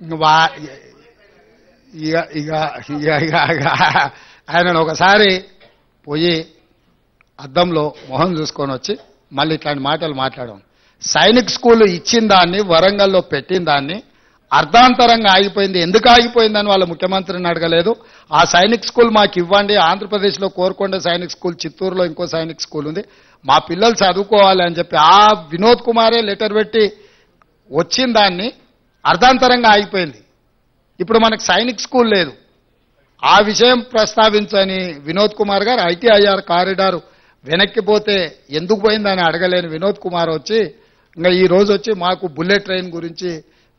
ఇంక ఇక ఇక ఇక ఇక ఆయనను ఒకసారి పోయి అద్దంలో మొహం చూసుకొని వచ్చి మళ్ళీ ఇట్లాంటి మాటలు మాట్లాడడం. సైనిక్ స్కూల్ ఇచ్చిన దాన్ని, వరంగల్లో పెట్టిన దాన్ని అర్ధాంతరంగా ఆగిపోయింది. ఎందుకు ఆగిపోయిందని వాళ్ళ ముఖ్యమంత్రిని అడగలేదు. ఆ సైనిక్ స్కూల్ మాకు ఇవ్వండి. ఆంధ్రప్రదేశ్లో కోరుకొండ సైనిక్ స్కూల్, చిత్తూరులో ఇంకో సైనిక్ స్కూల్ ఉంది, మా పిల్లలు చదువుకోవాలి అని చెప్పి ఆ వినోద్ కుమారే లెటర్ పెట్టి వచ్చిన దాన్ని అర్ధాంతరంగా ఆగిపోయింది. ఇప్పుడు మనకు సైనిక్ స్కూల్ లేదు. ఆ విషయం ప్రస్తావించని వినోద్ కుమార్ గారు ఐటీఐఆర్ కారిడార్ వెనక్కిపోతే ఎందుకు పోయిందని అడగలేని వినోద్ కుమార్ వచ్చి ఇంకా ఈ రోజు వచ్చి మాకు బుల్లెట్ ట్రైన్ గురించి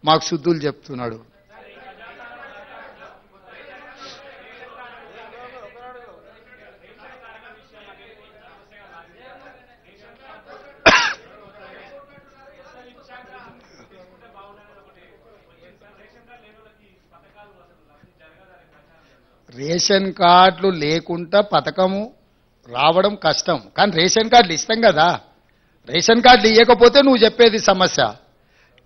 మాకు శుద్ధులు చెప్తున్నాడు. రేషన్ కార్డులు లేకుండా పథకము రావడం కష్టం, కానీ రేషన్ కార్డులు ఇస్తాం కదా. రేషన్ కార్డులు ఇవ్వకపోతే నువ్వు చెప్పేది సమస్య.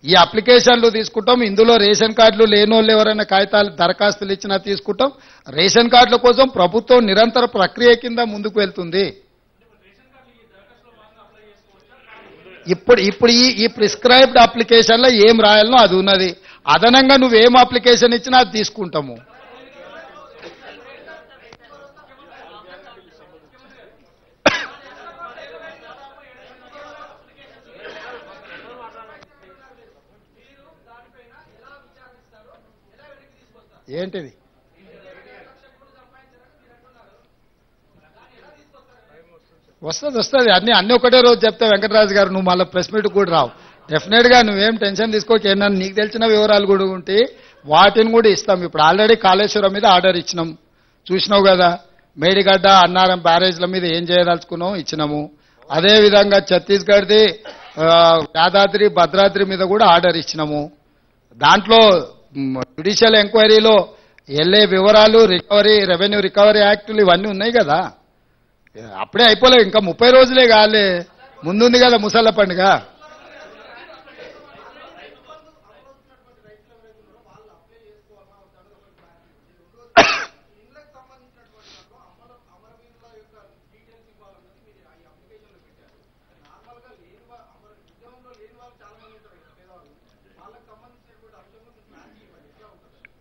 ఈ అప్లికేషన్లు తీసుకుంటాం, ఇందులో రేషన్ కార్డులు లేనోళ్ళు ఎవరైనా కాగితాలు దరఖాస్తులు ఇచ్చినా తీసుకుంటాం. రేషన్ కార్డుల కోసం ప్రభుత్వం నిరంతర ప్రక్రియ కింద ముందుకు వెళ్తుంది. ఇప్పుడు ఈ ప్రిస్క్రైబ్డ్ అప్లికేషన్లో ఏం రాయాలనో అది ఉన్నది. అదనంగా నువ్వేం అప్లికేషన్ ఇచ్చినా అది తీసుకుంటాము. ఏంటిది వస్తుంది అన్ని ఒకటే రోజు చెప్తే వెంకటరాజు గారు నువ్వు మళ్ళీ ప్రెస్ మీట్ కూడా రావు. డెఫినెట్ గా నువ్వేం టెన్షన్ తీసుకోక. ఏంటన్నా నీకు తెలిసిన వివరాలు కూడా ఉంటే వాటిని కూడా ఇస్తాం. ఇప్పుడు ఆల్రెడీ కాళేశ్వరం మీద ఆర్డర్ ఇచ్చినాం, చూసినావు కదా. మేడిగడ్డ, అన్నారం బ్యారేజ్ల మీద ఏం చేయదలుచుకున్నాం ఇచ్చినాము. అదేవిధంగా ఛత్తీస్గఢ్ది యాదాద్రి, భద్రాద్రి మీద కూడా ఆర్డర్ ఇచ్చినాము. దాంట్లో జ్యుడిషియల్ ఎంక్వైరీలో ఎల్ఏ వివరాలు, రికవరీ, రెవెన్యూ రికవరీ యాక్టులు ఇవన్నీ ఉన్నాయి కదా. అప్పుడే అయిపోలేదు, ఇంకా 30 రోజులే కాలే, ముందుంది కదా ముసళ్ళ పండుగ.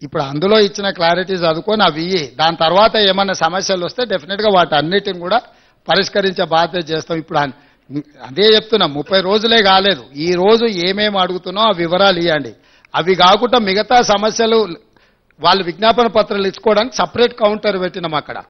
ఇప్పుడు అందులో ఇచ్చిన క్లారిటీ చదువుకొని అవి దాని తర్వాత ఏమన్నా సమస్యలు వస్తే డెఫినెట్ గా వాటి అన్నిటిని కూడా పరిష్కరించే బాధ్యత చేస్తాం. ఇప్పుడు అదే చెప్తున్నా, 30 రోజులే కాలేదు. ఈ రోజు ఏమేమి అడుగుతున్నావు ఆ వివరాలు ఇవ్వండి. అవి కాకుండా మిగతా సమస్యలు వాళ్ళు విజ్ఞాపన పత్రాలు ఇచ్చుకోవడానికి సపరేట్ కౌంటర్ పెట్టినాం అక్కడ.